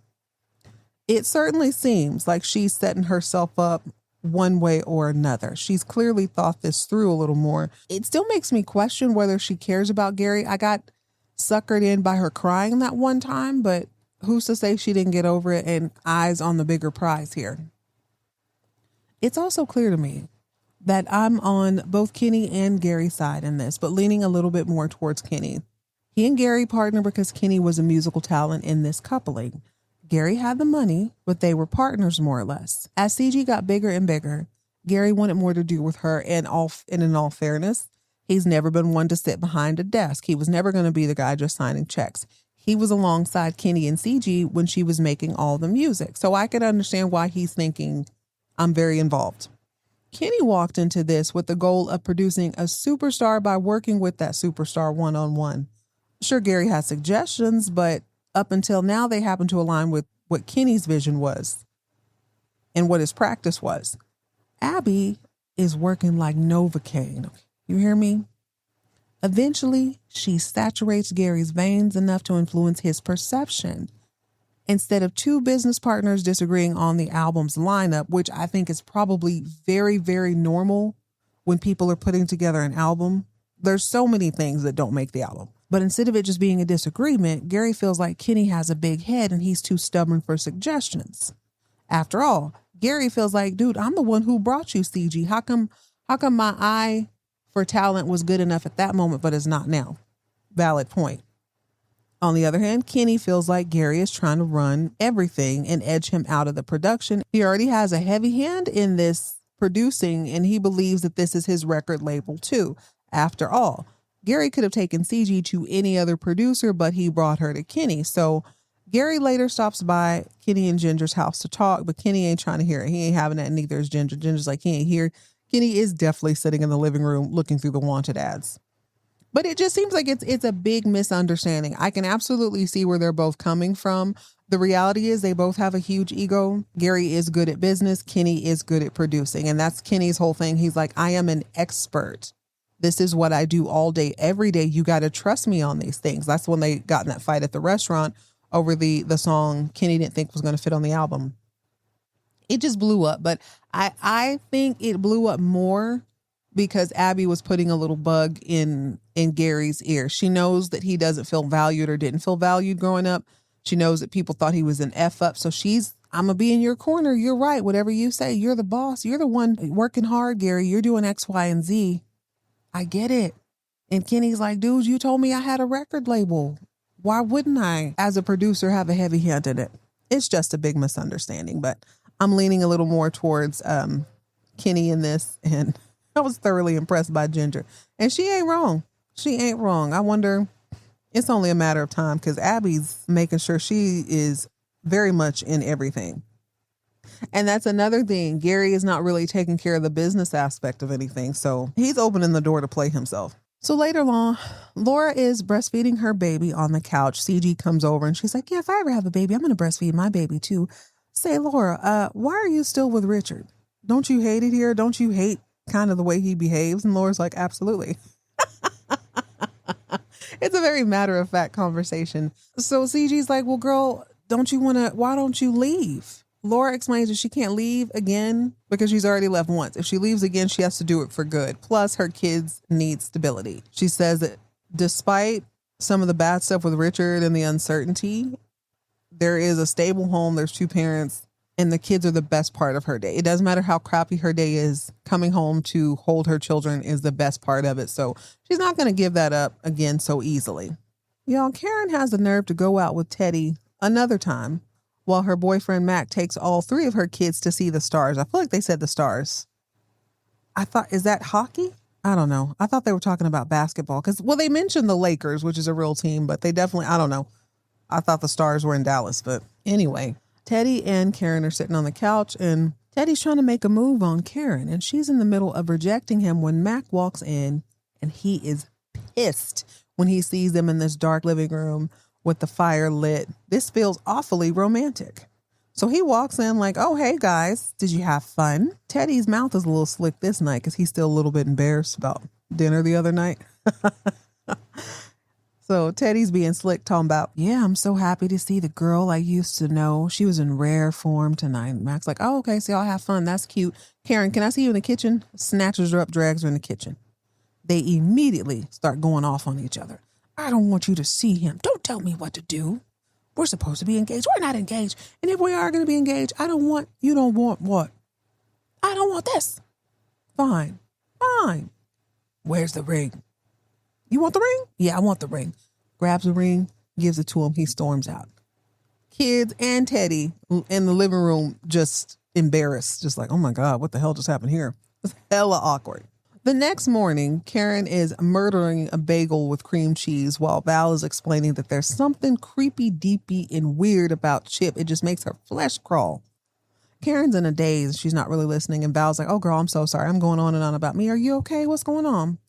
[SPEAKER 1] It certainly seems like she's setting herself up one way or another. She's clearly thought this through a little more. It still makes me question whether she cares about Gary. I got suckered in by her crying that one time, but who's to say she didn't get over it and eyes on the bigger prize here? It's also clear to me that I'm on both Kenny and Gary's side in this, but leaning a little bit more towards Kenny. He and Gary partnered because Kenny was a musical talent in this coupling. Gary had the money, but they were partners more or less. As Ciji got bigger and bigger, Gary wanted more to do with her, and in all fairness, he's never been one to sit behind a desk. He was never going to be the guy just signing checks. He was alongside Kenny and Ciji when she was making all the music. So I could understand why he's thinking, I'm very involved. Kenny walked into this with the goal of producing a superstar by working with that superstar one-on-one. Sure, Gary had suggestions, but up until now, they happen to align with what Kenny's vision was and what his practice was. Abby is working like Novocaine. You hear me? Eventually, she saturates Gary's veins enough to influence his perception. Instead of two business partners disagreeing on the album's lineup, which I think is probably very, very normal when people are putting together an album, there's so many things that don't make the album. But instead of it just being a disagreement, Gary feels like Kenny has a big head and he's too stubborn for suggestions. After all, Gary feels like, dude, I'm the one who brought you, Ciji. How come my eye for talent was good enough at that moment, but is not now? Valid point. On the other hand, Kenny feels like Gary is trying to run everything and edge him out of the production. He already has a heavy hand in this producing, and he believes that this is his record label too. After all, Gary could have taken Ciji to any other producer, but he brought her to Kenny. So Gary later stops by Kenny and Ginger's house to talk, but Kenny ain't trying to hear it. He ain't having that, and neither is Ginger. Ginger's like, he ain't here. Kenny is definitely sitting in the living room looking through the wanted ads. But it just seems like it's a big misunderstanding. I can absolutely see where they're both coming from. The reality is they both have a huge ego. Gary is good at business. Kenny is good at producing. And that's Kenny's whole thing. He's like, I am an expert. This is what I do all day, every day. You got to trust me on these things. That's when they got in that fight at the restaurant over the song Kenny didn't think was going to fit on the album. It just blew up. But I think it blew up more because Abby was putting a little bug in Gary's ear. She knows that he doesn't feel valued or didn't feel valued growing up. She knows that people thought he was an F up. So I'm going to be in your corner. You're right. Whatever you say, you're the boss. You're the one working hard, Gary. You're doing X, Y, and Z. I get it. And Kenny's like, dude, you told me I had a record label. Why wouldn't I, as a producer, have a heavy hand in it? It's just a big misunderstanding, but I'm leaning a little more towards Kenny in this, and I was thoroughly impressed by Ginger. And she ain't wrong. She ain't wrong. I wonder, it's only a matter of time because Abby's making sure she is very much in everything. And that's another thing. Gary is not really taking care of the business aspect of anything. So he's opening the door to play himself. So later on, Laura is breastfeeding her baby on the couch. Ciji comes over and she's like, yeah, if I ever have a baby, I'm going to breastfeed my baby too. Say, Laura, why are you still with Richard? Don't you hate it here? Don't you hate kind of the way he behaves? And Laura's like, absolutely. It's a very matter-of-fact conversation. So Ciji's like, well, girl, why don't you leave? Laura explains that she can't leave again because she's already left once. If she leaves again, she has to do it for good. Plus, her kids need stability. She says that despite some of the bad stuff with Richard and the uncertainty, there is a stable home. There's two parents, and the kids are the best part of her day. It doesn't matter how crappy her day is. Coming home to hold her children is the best part of it. So she's not going to give that up again so easily. Y'all, Karen has the nerve to go out with Teddy another time, while her boyfriend Mac takes all three of her kids to see the stars. I feel like they said the stars. I thought, is that hockey? I don't know. I thought they were talking about basketball because, well, they mentioned the Lakers, which is a real team, but they definitely, I don't know. I thought the stars were in Dallas, but anyway, Teddy and Karen are sitting on the couch and Teddy's trying to make a move on Karen and she's in the middle of rejecting him when Mac walks in and he is pissed when he sees them in this dark living room with the fire lit. This feels awfully romantic. So he walks in like, oh, hey, guys, did you have fun? Teddy's mouth is a little slick this night because he's still a little bit embarrassed about dinner the other night. So Teddy's being slick, talking about, yeah, I'm so happy to see the girl I used to know. She was in rare form tonight. Mac's like, oh, okay, so y'all have fun. That's cute. Karen, can I see you in the kitchen? Snatches her up, drags her in the kitchen. They immediately start going off on each other. I don't want you to see him. Don't tell me what to do. We're supposed to be engaged. We're not engaged. And if we are going to be engaged, you don't want what? I don't want this. Fine. Where's the ring? You want the ring? Yeah, I want the ring. Grabs the ring, gives it to him. He storms out. Kids and Teddy in the living room just embarrassed. Just like, oh my God, what the hell just happened here? It's hella awkward. The next morning, Karen is murdering a bagel with cream cheese while Val is explaining that there's something creepy, deepy, and weird about Chip. It just makes her flesh crawl. Karen's in a daze. She's not really listening. And Val's like, oh, girl, I'm so sorry. I'm going on and on about me. Are you okay? What's going on?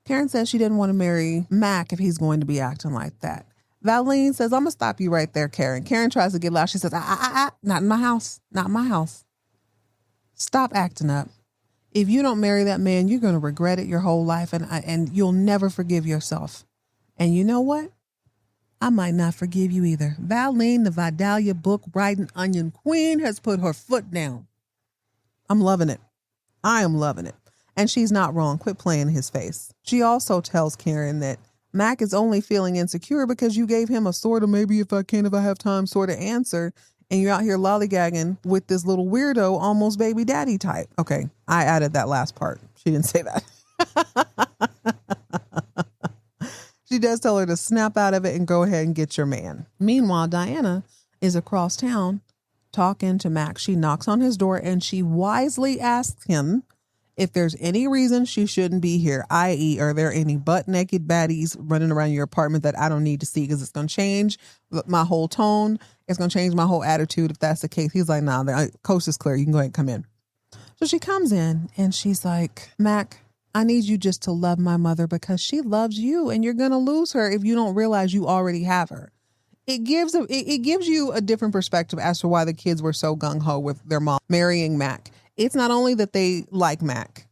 [SPEAKER 1] Karen says she didn't want to marry Mac if he's going to be acting like that. Valine says, I'm going to stop you right there, Karen. Karen tries to get loud. She says, not in my house. Not in my house. Stop acting up. If you don't marry that man, you're going to regret it your whole life, and you'll never forgive yourself. And you know what? I might not forgive you either. Valine, the Vidalia book writing onion queen, has put her foot down. I'm loving it. I am loving it. And she's not wrong. Quit playing his face. She also tells Karen that Mac is only feeling insecure because you gave him a sort of maybe if I have time sort of answer. And you're out here lollygagging with this little weirdo, almost baby daddy type. Okay, I added that last part. She didn't say that. She does tell her to snap out of it and go ahead and get your man. Meanwhile, Diana is across town talking to Mac. She knocks on his door and she wisely asks him if there's any reason she shouldn't be here, i.e., are there any butt-naked baddies running around your apartment that I don't need to see because it's going to change my whole tone. It's going to change my whole attitude if that's the case. He's like, nah, the coast is clear. You can go ahead and come in. So she comes in and she's like, Mac, I need you just to love my mother because she loves you and you're going to lose her if you don't realize you already have her. It gives you a different perspective as to why the kids were so gung-ho with their mom marrying Mac. It's not only that they like Mac.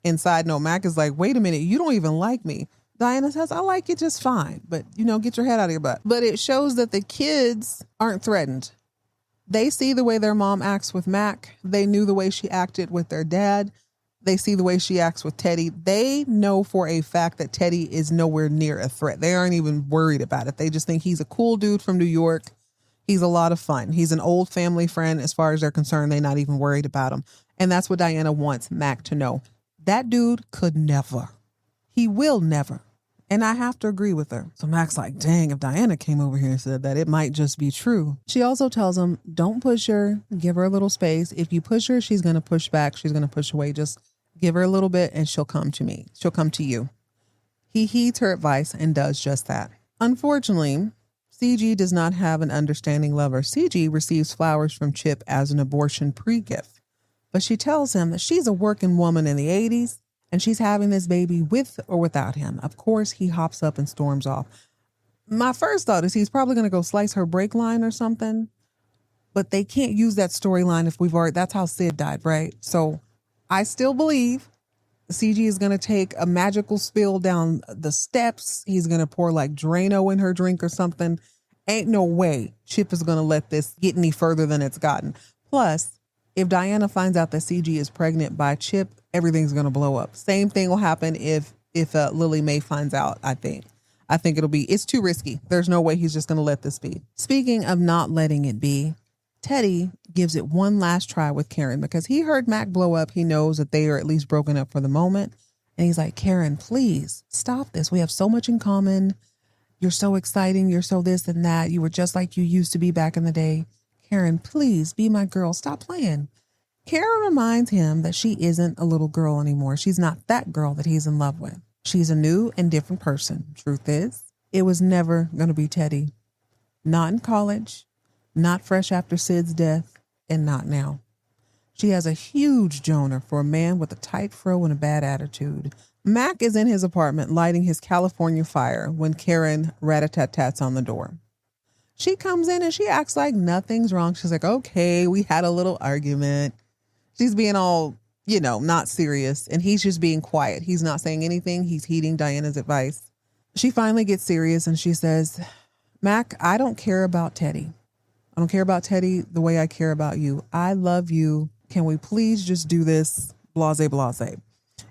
[SPEAKER 1] Inside, no, Mac is like, wait a minute, you don't even like me. Diana says, I like you just fine, but, get your head out of your butt. But it shows that the kids aren't threatened. They see the way their mom acts with Mac. They knew the way she acted with their dad. They see the way she acts with Teddy. They know for a fact that Teddy is nowhere near a threat. They aren't even worried about it. They just think he's a cool dude from New York. He's a lot of fun. He's an old family friend. As far as they're concerned, they're not even worried about him. And that's what Diana wants Mac to know. That dude could never. He will never. And I have to agree with her. So Mac's like, dang, if Diana came over here and said that, it might just be true. She also tells him, don't push her. Give her a little space. If you push her, she's going to push back. She's going to push away. Just give her a little bit and she'll come to me. She'll come to you. He heeds her advice and does just that. Unfortunately, Ciji does not have an understanding lover. Ciji receives flowers from Chip as an abortion pre-gift. But she tells him that she's a working woman in the 80s and she's having this baby with or without him. Of course, he hops up and storms off. My first thought is he's probably going to go slice her brake line or something. But they can't use that storyline if that's how Sid died, right? So I still believe Ciji is going to take a magical spill down the steps. He's going to pour like Drano in her drink or something. Ain't no way Chip is going to let this get any further than it's gotten. Plus, if Diana finds out that Ciji is pregnant by Chip, everything's going to blow up. Same thing will happen if Lily Mae finds out, I think. I think it's too risky. There's no way he's just going to let this be. Speaking of not letting it be, Teddy gives it one last try with Karen because he heard Mac blow up. He knows that they are at least broken up for the moment. And he's like, Karen, please stop this. We have so much in common. You're so exciting. You're so this and that. You were just like you used to be back in the day. Karen, please be my girl. Stop playing. Karen reminds him that she isn't a little girl anymore. She's not that girl that he's in love with. She's a new and different person. Truth is, it was never going to be Teddy. Not in college. Not fresh after Sid's death, and not now. She has a huge Joner for a man with a tight fro and a bad attitude. Mac is in his apartment lighting his California fire when Karen rat-a-tat-tats on the door. She comes in and she acts like nothing's wrong. She's like, okay, we had a little argument. She's being all, not serious, and he's just being quiet. He's not saying anything. He's heeding Diana's advice. She finally gets serious and she says, Mac, I don't care about Teddy. I don't care about Teddy the way I care about you. I love you. Can we please just do this? Blase, blase.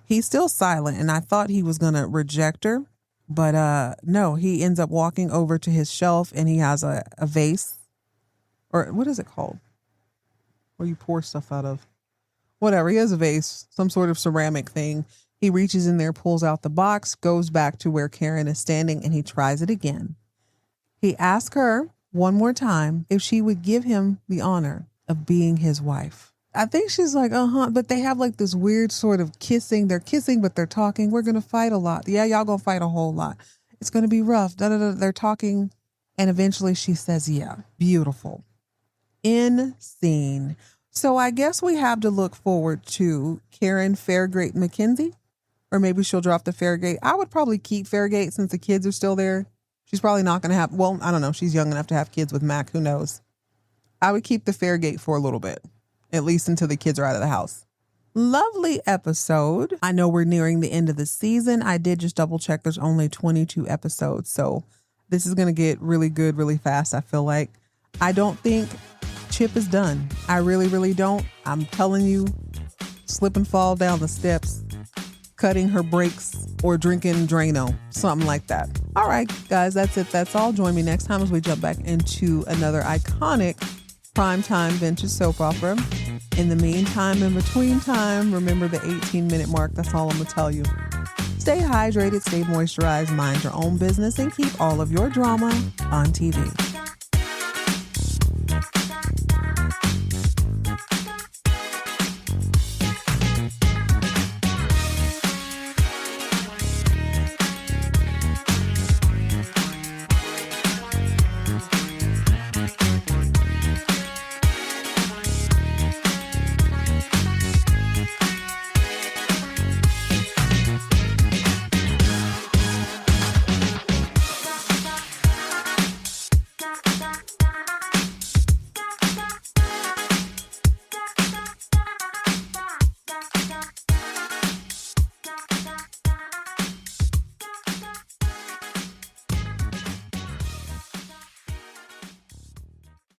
[SPEAKER 1] He's still silent, and I thought he was going to reject her. But no, he ends up walking over to his shelf and he has a vase. Or what is it called? Where you pour stuff out of. Whatever. He has a vase, some sort of ceramic thing. He reaches in there, pulls out the box, goes back to where Karen is standing, and he tries it again. He asks her one more time if she would give him the honor of being his wife. I think she's like, but they have like this weird sort of kissing. They're kissing, but they're talking. We're going to fight a lot. Yeah, y'all going to fight a whole lot. It's going to be rough. They're talking. And eventually she says, yeah, beautiful. In scene. So I guess we have to look forward to Karen Fairgate McKenzie, or maybe she'll drop the Fairgate. I would probably keep Fairgate since the kids are still there. She's probably not going to have, well, I don't know. She's young enough to have kids with Mac. Who knows? I would keep the Fairgate for a little bit. At least until the kids are out of the house. Lovely episode. I know we're nearing the end of the season. I did just double check. There's only 22 episodes. So this is going to get really good really fast, I feel like. I don't think Chip is done. I really, really don't. I'm telling you, slip and fall down the steps, cutting her brakes, or drinking Drano. Something like that. All right, guys, that's it. That's all. Join me next time as we jump back into another iconic primetime vintage soap opera. In the meantime, in between time, remember the 18-minute mark. That's all I'm going to tell you. Stay hydrated, stay moisturized, mind your own business, and keep all of your drama on TV.